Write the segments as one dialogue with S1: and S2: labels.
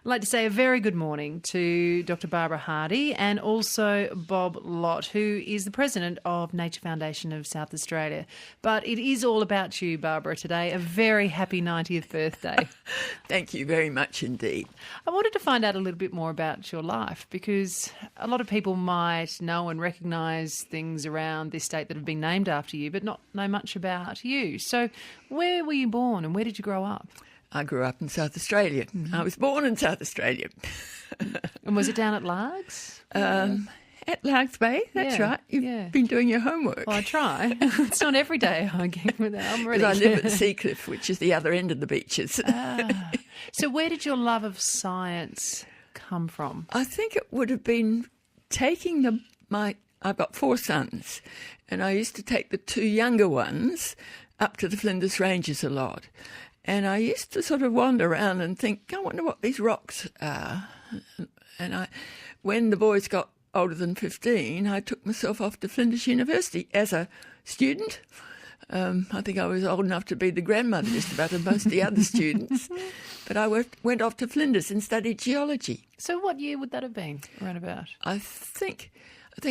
S1: I'd like to say a very good morning to Dr. Barbara Hardy and also Bob Lott, who is the president of Nature Foundation of South Australia. But it is all about you, Barbara, today. A very happy 90th birthday.
S2: Thank you very much indeed.
S1: I wanted to find out a little bit more about your life because a lot of people might know and recognise things around this state that have been named after you, but not know much about you. So where were you born and where did you grow up?
S2: I grew up in South Australia. Mm-hmm. I was born in South Australia.
S1: And was it down at Largs?
S2: At Largs Bay, that's right. You've been doing your homework.
S1: Well, I try. It's not every day I get with that. I'm ready.
S2: Because I live at Seacliff, which is the other end of the beaches.
S1: So where did your love of science come from?
S2: I think it would have been taking I've got 4 sons, and I used to take the 2 younger ones up to the Flinders Ranges a lot. And I used to sort of wander around and think, I wonder what these rocks are. And when the boys got older than 15, I took myself off to Flinders University as a student. I think I was old enough to be the grandmother just about of most of the other students. But I went off to Flinders and studied geology.
S1: So what year would that have been, around about?
S2: I think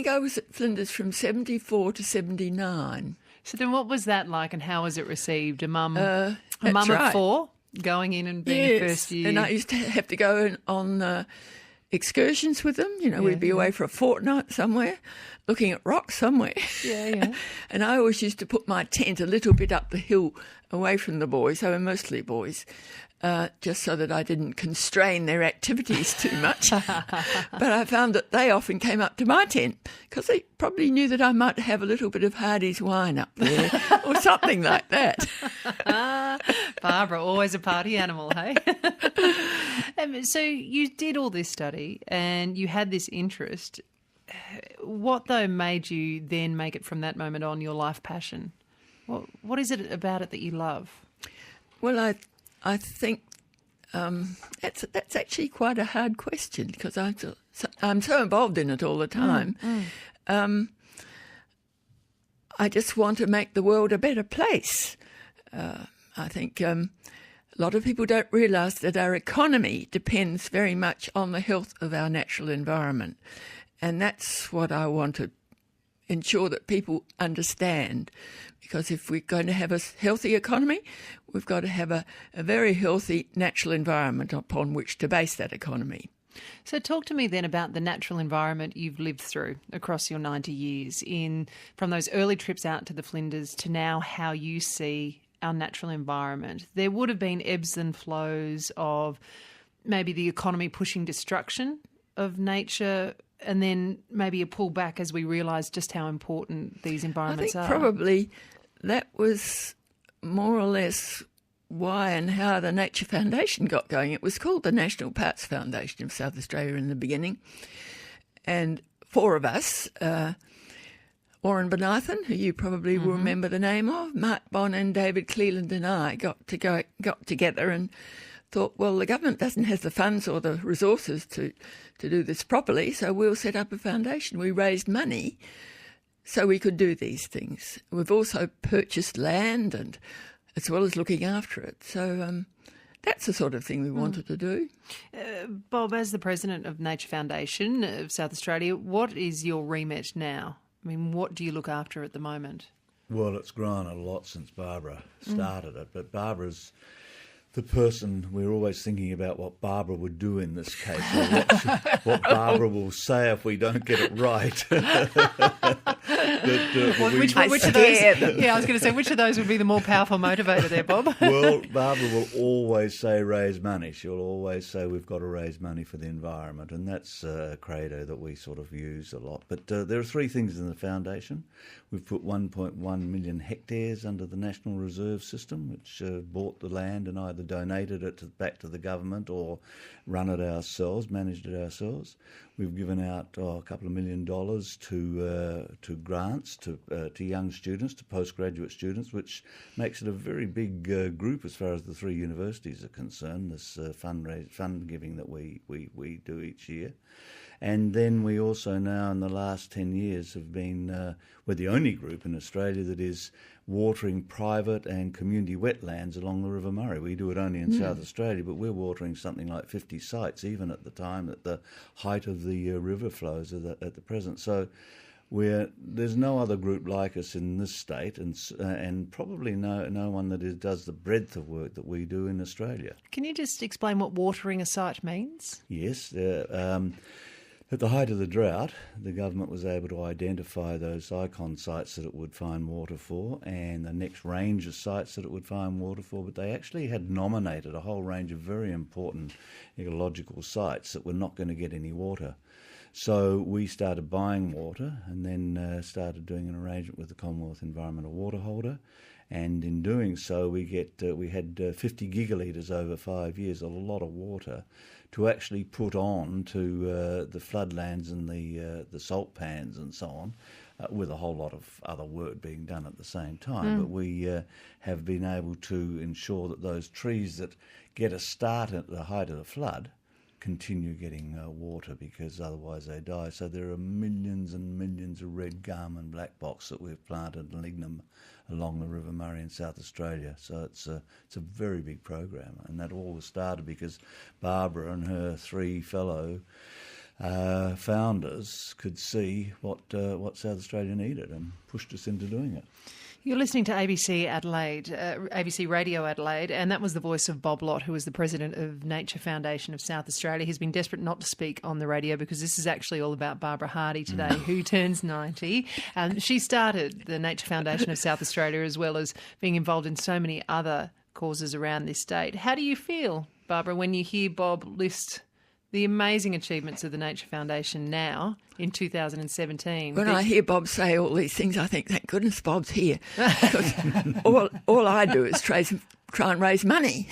S2: I was at Flinders from 74 to 79.
S1: So then what was that like and how was it received? A mum
S2: right.
S1: of 4 going in and being first year?
S2: And I used to have to go on excursions with them. You know, we'd be away for a fortnight somewhere, looking at rocks somewhere.
S1: Yeah.
S2: And I always used to put my tent a little bit up the hill away from the boys. They were mostly boys. Just so that I didn't constrain their activities too much. But I found that they often came up to my tent because they probably knew that I might have a little bit of Hardy's wine up there or something like that.
S1: Barbara, always a party animal, hey? So you did all this study and you had this interest. What, though, made you then make it from that moment on your life passion? What is it about it that you love?
S2: Well, I think that's actually quite a hard question because I'm so involved in it all the time. I just want to make the world a better place. I think a lot of people don't realise that our economy depends very much on the health of our natural environment. And that's what I want to ensure that people understand, because if we're going to have a healthy economy, we've got to have a very healthy natural environment upon which to base that economy.
S1: So talk to me then about the natural environment you've lived through across your 90 years, from those early trips out to the Flinders to now how you see our natural environment. There would have been ebbs and flows of maybe the economy pushing destruction of nature and then maybe a pullback as we realise just how important these environments are.
S2: I think probably that was more or less why and how the Nature Foundation got going. It was called the National Parks Foundation of South Australia in the beginning. And 4 of us, Warren Benathan, who you probably will remember the name of, Mark Bon and David Cleland and I got together and thought, well, the government doesn't have the funds or the resources to do this properly, so we'll set up a foundation. We raised money so we could do these things. We've also purchased land and as well as looking after it. So that's the sort of thing we wanted to do.
S1: Bob, as the president of Nature Foundation of South Australia, what is your remit now? I mean, what do you look after at the moment?
S3: Well, it's grown a lot since Barbara started it, but Barbara's the person, we're always thinking about what Barbara would do in this case, or what Barbara will say if we don't get it right.
S1: Which of those? Yeah, I was going to say, which of those would be the more powerful motivator there, Bob?
S3: Well, Barbara will always say raise money. She'll always say we've got to raise money for the environment, and that's a credo that we sort of use a lot. But there are 3 things in the foundation. We've put 1.1 million hectares under the National Reserve System, which bought the land and either donated it back to the government or run it ourselves, managed it ourselves. We've given out a couple of $1 million to grants to young students, to postgraduate students, which makes it a very big group as far as the three universities are concerned, this fund giving that we do each year. And then we also now, in the last 10 years, have been, we're the only group in Australia that is watering private and community wetlands along the River Murray. We do it only in South Australia, but we're watering something like 50 sites, even at the time, at the height of the river flows at the present. So there's no other group like us in this state, and probably no one that does the breadth of work that we do in Australia.
S1: Can you just explain what watering a site means?
S3: Yes. At the height of the drought, the government was able to identify those icon sites that it would find water for and the next range of sites that it would find water for, but they actually had nominated a whole range of very important ecological sites that were not going to get any water. So we started buying water and then started doing an arrangement with the Commonwealth Environmental Water Holder. And in doing so, we had 50 gigalitres over 5 years, a lot of water, to actually put on to the floodlands and the salt pans and so on, with a whole lot of other work being done at the same time. But we have been able to ensure that those trees that get a start at the height of the flood continue getting water, because otherwise they die. So there are millions and millions of red gum and black box that we've planted and lignum along the River Murray in South Australia. So it's a very big program, and that all started because Barbara and her three fellow founders could see what South Australia needed and pushed us into doing it.
S1: You're listening to ABC Adelaide, ABC Radio Adelaide, and that was the voice of Bob Lott, who is the president of Nature Foundation of South Australia. He's been desperate not to speak on the radio because this is actually all about Barbara Hardy today, who turns 90. She started the Nature Foundation of South Australia, as well as being involved in so many other causes around this state. How do you feel, Barbara, when you hear Bob list the amazing achievements of the Nature Foundation now in 2017?
S2: When I hear Bob say all these things, I think, thank goodness Bob's here. Because all I do is try and raise money.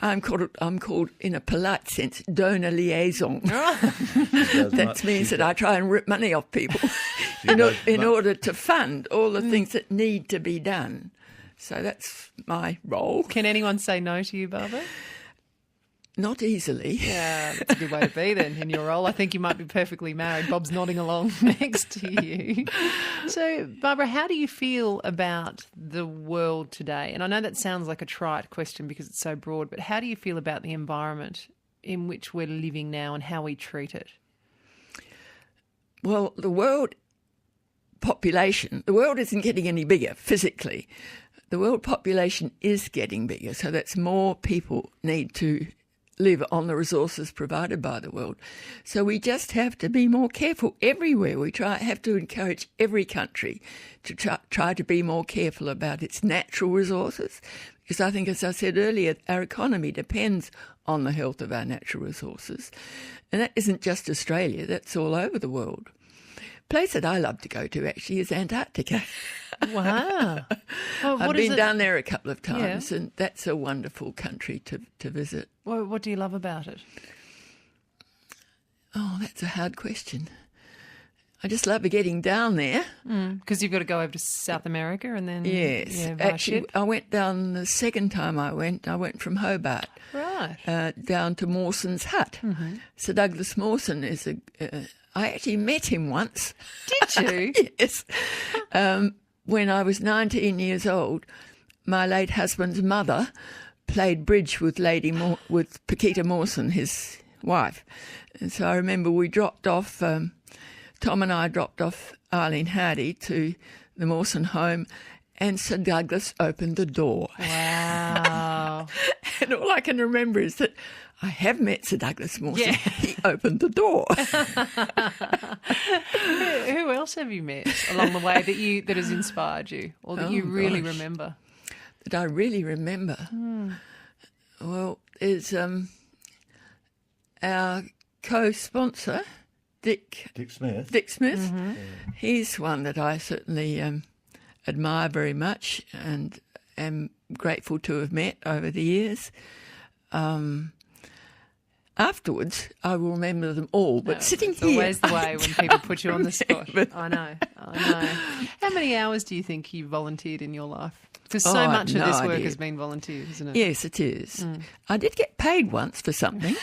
S2: I'm called, in a polite sense, donor liaison. That means that I try and rip money off people in order to fund all the things that need to be done. So that's my role.
S1: Can anyone say no to you, Barbara?
S2: Not easily.
S1: Yeah, that's a good way to be then in your role. I think you might be perfectly married. Bob's nodding along next to you. So, Barbara, how do you feel about the world today? And I know that sounds like a trite question because it's so broad, but how do you feel about the environment in which we're living now and how we treat it?
S2: Well, the world isn't getting any bigger physically. The world population is getting bigger, so that's more people need to live on the resources provided by the world. So we just have to be more careful everywhere. We have to encourage every country to try to be more careful about its natural resources, because I think, as I said earlier, our economy depends on the health of our natural resources. And that isn't just Australia, that's all over the world. Place that I love to go to actually is Antarctica.
S1: Wow. Well,
S2: I've been down there a couple of times, and that's a wonderful country to visit.
S1: Well, what do you love about it?
S2: Oh, that's a hard question. I just love getting down there.
S1: Because you've got to go over to South America and then...
S2: Yes. Actually, I went down the second time I went from Hobart.
S1: Right.
S2: Down to Mawson's hut. Mm-hmm. Sir Douglas Mawson is I actually met him once.
S1: Did you?
S2: Yes. When I was 19 years old, my late husband's mother played bridge with with Paquita Mawson, his wife. And so I remember we dropped off, Tom and I dropped off Arlene Hardy to the Mawson home, and Sir Douglas opened the door.
S1: Wow.
S2: And all I can remember is that I have met Sir Douglas Mawson.
S1: Yeah.
S2: He opened the door.
S1: Who else have you met along the way that has inspired you, or that you really remember?
S2: That I really remember? Well, there's our co-sponsor, Dick Smith. Mm-hmm. He's one that I certainly admire very much and am grateful to have met over the years. afterwards, I will remember them all. But sitting
S1: it's
S2: here...
S1: always the way when people put you on the spot.
S2: remember.
S1: I know. How many hours do you think you volunteered in your life? Because so much of this work has been volunteer, isn't it?
S2: Yes, it is. I did get paid once for something.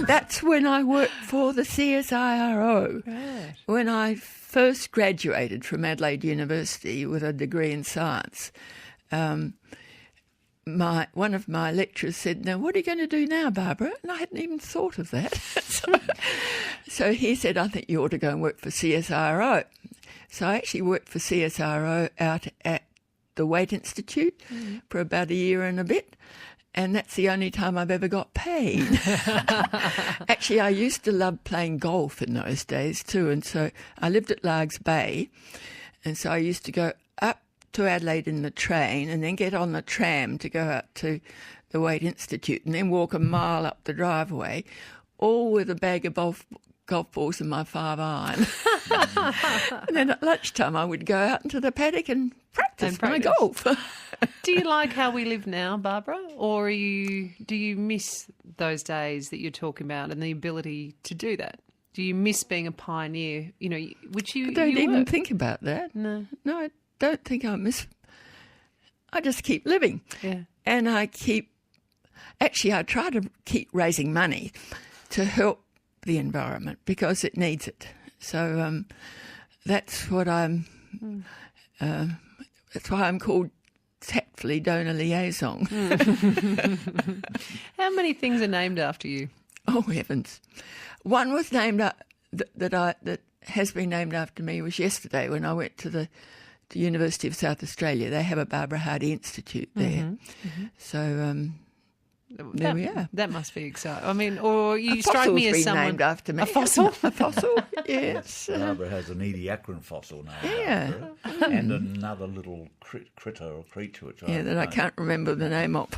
S2: That's when I worked for the CSIRO.
S1: Right.
S2: When I first graduated from Adelaide University with a degree in science, one of my lecturers said, "Now, what are you going to do now, Barbara?" And I hadn't even thought of that. So he said, "I think you ought to go and work for CSIRO." So I actually worked for CSIRO out at the Waite Institute for about a year and a bit, and that's the only time I've ever got paid. Actually, I used to love playing golf in those days too, and so I lived at Largs Bay, and so I used to go up to Adelaide in the train and then get on the tram to go out to the Waite Institute and then walk a mile up the driveway, all with a bag of golf balls and my 5-iron. And then at lunchtime I would go out into the paddock and practice my golf.
S1: Do you like how we live now, Barbara? Or do you miss those days that you're talking about and the ability to do that? Do you miss being a pioneer, which you
S2: I don't
S1: you
S2: even
S1: were?
S2: think about that.
S1: No.
S2: No, I don't think I miss. I just keep living.
S1: Yeah.
S2: And I try to keep raising money to help the environment because it needs it. So that's what that's why I'm called tactfully donor liaison.
S1: How many things are named after you?
S2: Oh heavens! One was named that has been named after me was yesterday when I went to the University of South Australia. They have a Barbara Hardy Institute there. So there we are.
S1: That must be exciting. I mean, or you
S2: A
S1: strike me
S2: fossil's
S1: as
S2: been
S1: someone
S2: named after me.
S1: A fossil.
S2: A fossil, yes.
S3: Barbara has an Ediacaran fossil now.
S2: Yeah.
S3: And another little critter or creature, which
S2: I can't remember the name of.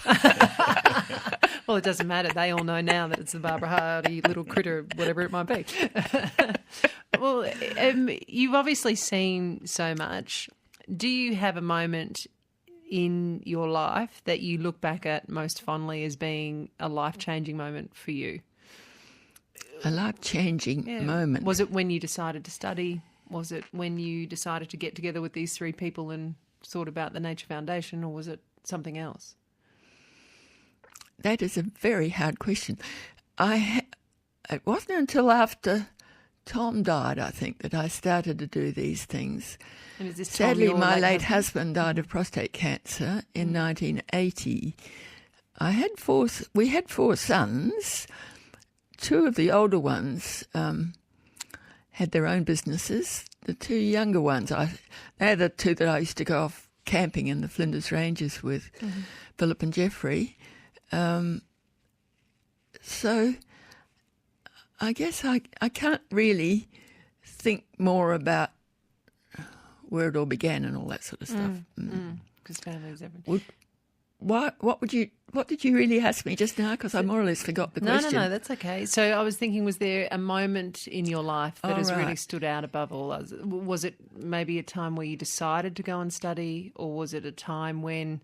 S1: Well, it doesn't matter. They all know now that it's the Barbara Hardy little critter, whatever it might be. Well, you've obviously seen so much. Do you have a moment in your life that you look back at most fondly as being a life-changing moment for you?
S2: A life-changing moment.
S1: Was it when you decided to study? Was it when you decided to get together with these three people and sort about the Nature Foundation, or was it something else?
S2: That is a very hard question. It wasn't until after Tom died, I think, that I started to do these things.
S1: And is this Tom,
S2: Sadly,
S1: your
S2: my late
S1: husband?
S2: husband died of prostate cancer in 1980. We had 4 sons. 2 of the older ones had their own businesses. The 2 younger ones, they're the 2 that I used to go off camping in the Flinders Ranges with, Philip and Jeffrey. So I guess I can't really think more about where it all began and all that sort of stuff.
S1: Because family is everything.
S2: What did you really ask me just now? Because I more or less forgot the question.
S1: No, that's okay. So I was thinking, was there a moment in your life that has really stood out above all others? Was it maybe a time where you decided to go and study, or was it a time when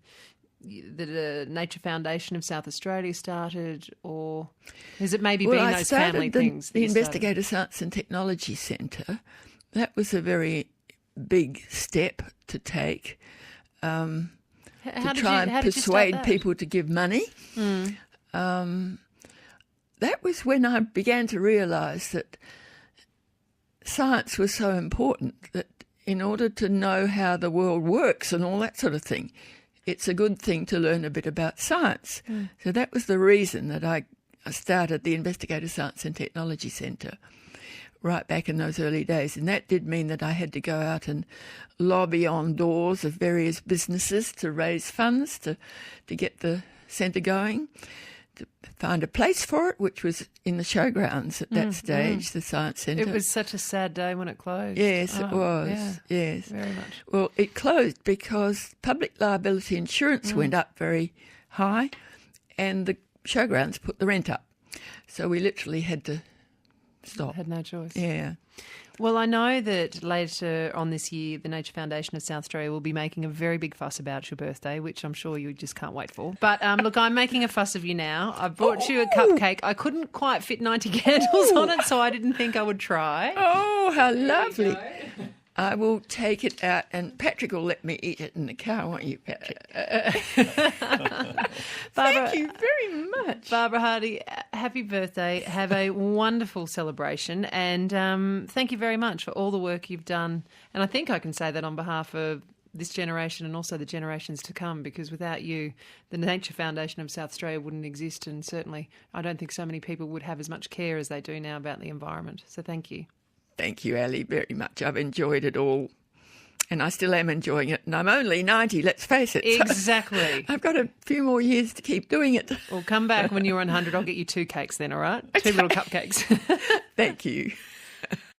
S1: the Nature Foundation of South Australia started, or has it maybe been those family things?
S2: The Investigator Science and Technology Centre. That was a very big step to take. To try and persuade people to give money. That was when I began to realise that science was so important, that in order to know how the world works and all that sort of thing, it's a good thing to learn a bit about science. So that was the reason that I started the Investigator Science and Technology Centre right back in those early days. And that did mean that I had to go out and lobby on doors of various businesses to raise funds to get the centre going, to find a place for it, which was in the showgrounds at that stage, the Science Centre.
S1: It was such a sad day when it closed.
S2: Yes, it was.
S1: Yeah,
S2: yes.
S1: very much.
S2: Well, it closed because public liability insurance went up very high and the showgrounds put the rent up. So we literally had to stop.
S1: Had no choice.
S2: Yeah.
S1: Well, I know that later on this year, the Nature Foundation of South Australia will be making a very big fuss about your birthday, which I'm sure you just can't wait for. But look, I'm making a fuss of you now. I brought you a cupcake. I couldn't quite fit 90 candles on it, so I didn't think I would try.
S2: Oh, how lovely. I will take it out, and Patrick will let me eat it in the car, won't you, Patrick? Thank you very much.
S1: Barbara Hardy, happy birthday. Have a wonderful celebration, and thank you very much for all the work you've done. And I think I can say that on behalf of this generation and also the generations to come, because without you, the Nature Foundation of South Australia wouldn't exist, and certainly I don't think so many people would have as much care as they do now about the environment. So thank you.
S2: Thank you, Ali, very much. I've enjoyed it all, and I still am enjoying it. And I'm only 90, let's face it.
S1: Exactly.
S2: So I've got a few more years to keep doing it.
S1: Well, come back when you're 100. I'll get you 2 cakes then, all right? 2 little cupcakes.
S2: Thank you.